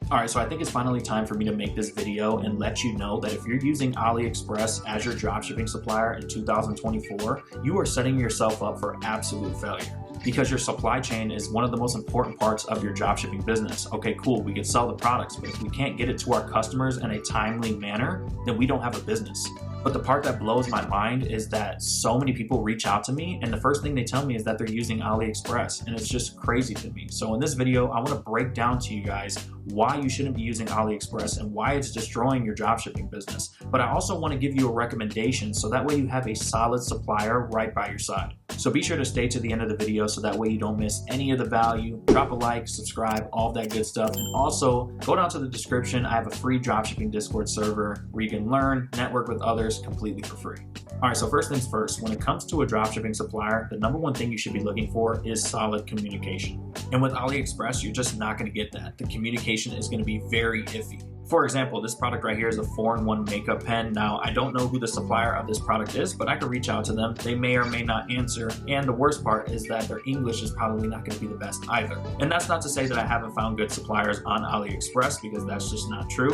All right, so I think it's finally time for me to make this video and let you know that if you're using AliExpress as your dropshipping supplier in 2024, you are setting yourself up for absolute failure because your supply chain is one of the most important parts of your dropshipping business. Okay, cool, we can sell the products, but if we can't get it to our customers in a timely manner, then we don't have a business. But the part that blows my mind is that so many people reach out to me and the first thing they tell me is that they're using AliExpress, and it's just crazy to me. So in this video, I want to break down to you guys why you shouldn't be using AliExpress and why it's destroying your dropshipping business. But I also want to give you a recommendation so that way you have a solid supplier right by your side. So be sure to stay to the end of the video so that way you don't miss any of the value. Drop a like, subscribe, all of that good stuff. And also go down to the description. I have a free dropshipping Discord server where you can learn, network with others completely for free. All right, so first things first, when it comes to a dropshipping supplier, the number one thing you should be looking for is solid communication. And with AliExpress, you're just not going to get that. The communication is going to be very iffy. For example, this product right here is a 4-in-1 makeup pen. Now, I don't know who the supplier of this product is, but I could reach out to them. They may or may not answer. And the worst part is that their English is probably not going to be the best either. And that's not to say that I haven't found good suppliers on AliExpress, because that's just not true.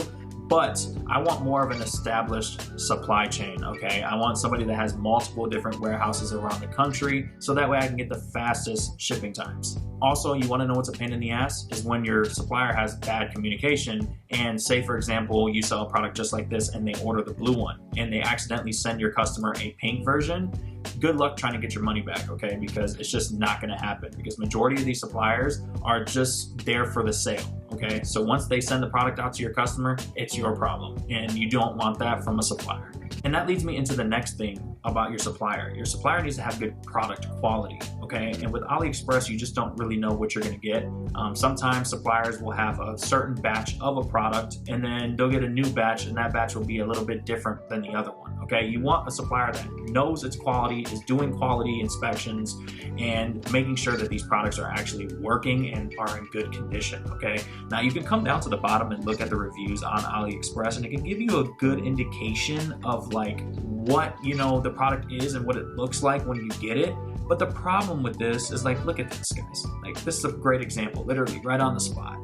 But I want more of an established supply chain, okay? I want somebody that has multiple different warehouses around the country, so that way I can get the fastest shipping times. Also, you wanna know what's a pain in the ass is when your supplier has bad communication and say, for example, you sell a product just like this and they order the blue one and they accidentally send your customer a pink version. Good luck trying to get your money back, okay? Because it's just not gonna happen, because majority of these suppliers are just there for the sale, okay? So once they send the product out to your customer, it's your problem, and you don't want that from a supplier. And that leads me into the next thing about your supplier. Your supplier needs to have good product quality, okay? And with AliExpress, you just don't really know what you're gonna get. Sometimes suppliers will have a certain batch of a product and then they'll get a new batch, and that batch will be a little bit different than the other one, okay? You want a supplier that knows its quality, is doing quality inspections, and making sure that these products are actually working and are in good condition, okay? Now you can come down to the bottom and look at the reviews on AliExpress, and it can give you a good indication of like what, you know, the product is and what it looks like when you get it. But the problem with this is, like, look at this, guys. Like, this is a great example, literally right on the spot.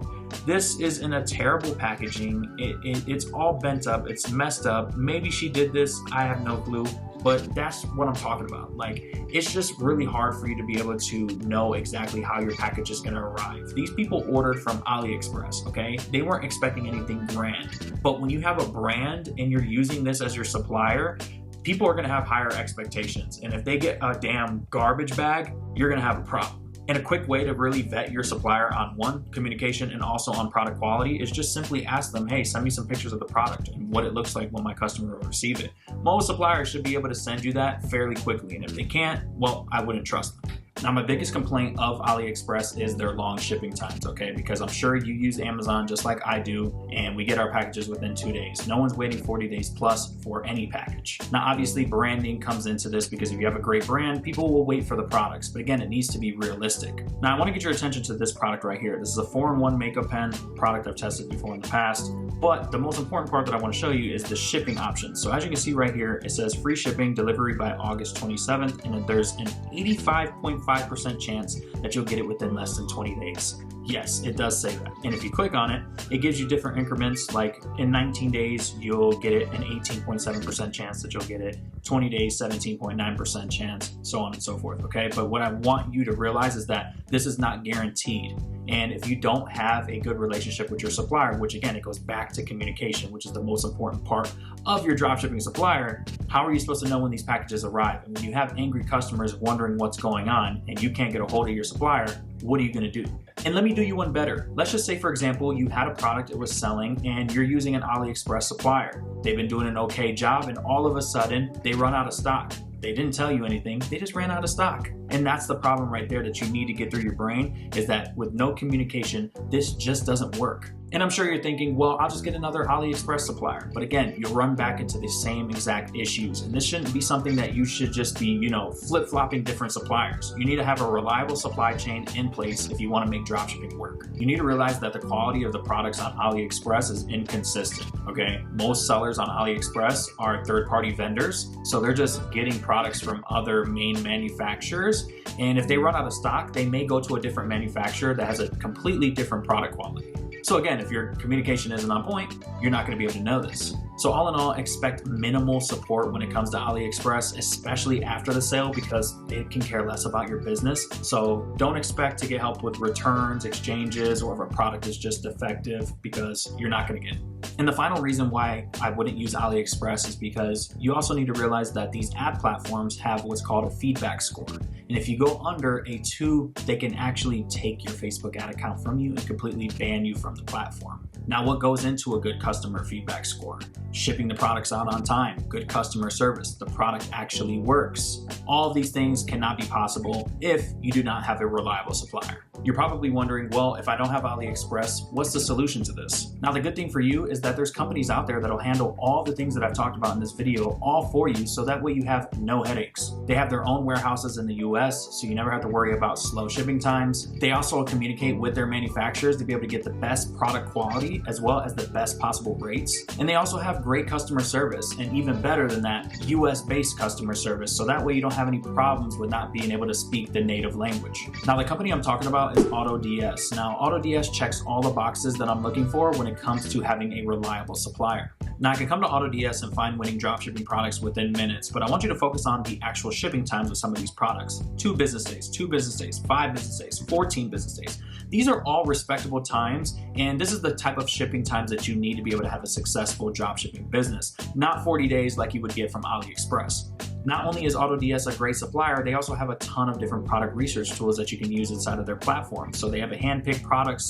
This is in a terrible packaging. It's all bent up, it's messed up. Maybe she did this, I have no clue, but that's what I'm talking about. Like, it's just really hard for you to be able to know exactly how your package is gonna arrive. These people ordered from AliExpress, okay? They weren't expecting anything grand. But when you have a brand and you're using this as your supplier, people are gonna have higher expectations. And if they get a damn garbage bag, you're gonna have a problem. And a quick way to really vet your supplier on one, communication, and also on product quality is just simply ask them, hey, send me some pictures of the product and what it looks like when my customer will receive it. Most suppliers should be able to send you that fairly quickly. And if they can't, well, I wouldn't trust them. Now, my biggest complaint of AliExpress is their long shipping times, okay? Because I'm sure you use Amazon just like I do, and we get our packages within 2 days. No one's waiting 40 days plus for any package. Now, obviously, branding comes into this, because if you have a great brand, people will wait for the products. But again, it needs to be realistic. Now, I want to get your attention to this product right here. This is a 4-in-1 makeup pen, product I've tested before in the past. But the most important part that I want to show you is the shipping options. So as you can see right here, it says free shipping, delivery by August 27th, and there's an 85.5% chance that you'll get it within less than 20 days. Yes, it does say that. And if you click on it, it gives you different increments. Like in 19 days, you'll get it, an 18.7% chance that you'll get it. 20 days, 17.9% chance, so on and so forth, okay? But what I want you to realize is that this is not guaranteed. And if you don't have a good relationship with your supplier, which again, it goes back to communication, which is the most important part of your dropshipping supplier, how are you supposed to know when these packages arrive? And when you have angry customers wondering what's going on and you can't get a hold of your supplier, what are you gonna do? And let me do you one better. Let's just say, for example, you had a product it was selling and you're using an AliExpress supplier. They've been doing an okay job, and all of a sudden they run out of stock. They didn't tell you anything, they just ran out of stock. And that's the problem right there that you need to get through your brain, is that with no communication, this just doesn't work. And I'm sure you're thinking, well, I'll just get another AliExpress supplier. But again, you'll run back into the same exact issues. And this shouldn't be something that you should just be, flip-flopping different suppliers. You need to have a reliable supply chain in place if you want to make dropshipping work. You need to realize that the quality of the products on AliExpress is inconsistent, okay? Most sellers on AliExpress are third-party vendors, so they're just getting products from other main manufacturers. And if they run out of stock, they may go to a different manufacturer that has a completely different product quality. So again, if your communication isn't on point, you're not going to be able to know this. So all in all, expect minimal support when it comes to AliExpress, especially after the sale, because they can care less about your business. So don't expect to get help with returns, exchanges, or if a product is just defective, because you're not going to get it. And the final reason why I wouldn't use AliExpress is because you also need to realize that these ad platforms have what's called a feedback score. And if you go under a 2, they can actually take your Facebook ad account from you and completely ban you from the platform. Now, what goes into a good customer feedback score? Shipping the products out on time, good customer service, the product actually works. All of these things cannot be possible if you do not have a reliable supplier. You're probably wondering, well, if I don't have AliExpress, what's the solution to this? Now, the good thing for you is that there's companies out there that'll handle all the things that I've talked about in this video all for you, so that way you have no headaches. They have their own warehouses in the US, so you never have to worry about slow shipping times. They also communicate with their manufacturers to be able to get the best product quality as well as the best possible rates. And they also have great customer service, and even better than that, US-based customer service, so that way you don't have any problems with not being able to speak the native language. Now, the company I'm talking about is Autods. Now, Autods checks all the boxes that I'm looking for when it comes to having a reliable supplier. Now, I can come to Autods and find winning dropshipping products within minutes, but I want you to focus on the actual shipping times of some of these products. 2 business days, 2 business days, 5 business days, 14 business days. These are all respectable times, and this is the type of shipping times that you need to be able to have a successful dropshipping business, not 40 days like you would get from AliExpress. Not only is Autods a great supplier, they also have a ton of different product research tools that you can use inside of their platform. So they have a hand-picked product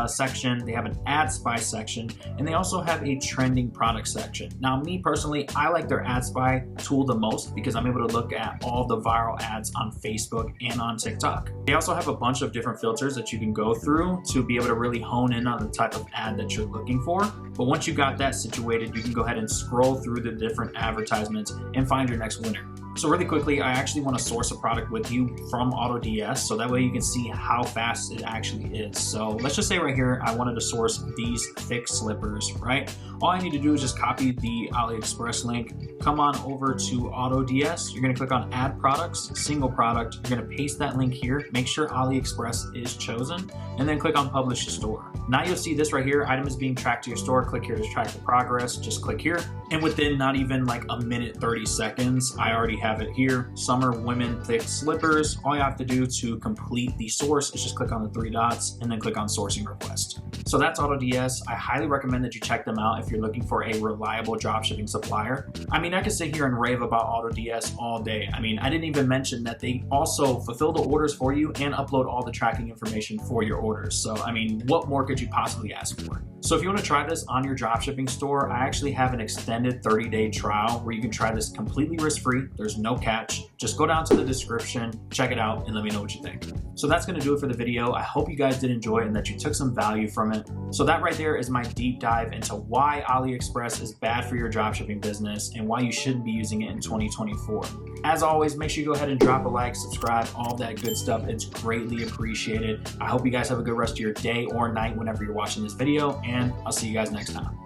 section, they have an ad spy section, and they also have a trending product section. Now, me personally, I like their ad spy tool the most because I'm able to look at all the viral ads on Facebook and on TikTok. They also have a bunch of different filters that you can go through to be able to really hone in on the type of ad that you're looking for. But once you got that situated, you can go ahead and scroll through the different advertisements and find your next winner. So really quickly, I actually want to source a product with you from Autods, so that way you can see how fast it actually is. So let's just say right here, I wanted to source these thick slippers, right? All I need to do is just copy the AliExpress link, come on over to Autods, you're going to click on add products, single product, you're going to paste that link here, make sure AliExpress is chosen, and then click on publish to store. Now you'll see this right here, item is being tracked to your store, click here to track the progress, just click here, and within not even like a minute, 30 seconds, I already have it here. Summer women thick slippers. All you have to do to complete the source is just click on the 3 dots and then click on sourcing request. So that's Autods. I highly recommend that you check them out if you're looking for a reliable dropshipping supplier. I mean, I could sit here and rave about Autods all day. I mean, I didn't even mention that they also fulfill the orders for you and upload all the tracking information for your orders. So, I mean, what more could you possibly ask for? So if you want to try this on your dropshipping store, I actually have an extended 30-day trial where you can try this completely risk-free. There's no catch. Just go down to the description, check it out, and let me know what you think. So that's going to do it for the video. I hope you guys did enjoy it and that you took some value from it. So that right there is my deep dive into why AliExpress is bad for your dropshipping business and why you shouldn't be using it in 2024. As always, make sure you go ahead and drop a like, subscribe, all that good stuff. It's greatly appreciated. I hope you guys have a good rest of your day or night whenever you're watching this video, and I'll see you guys next time.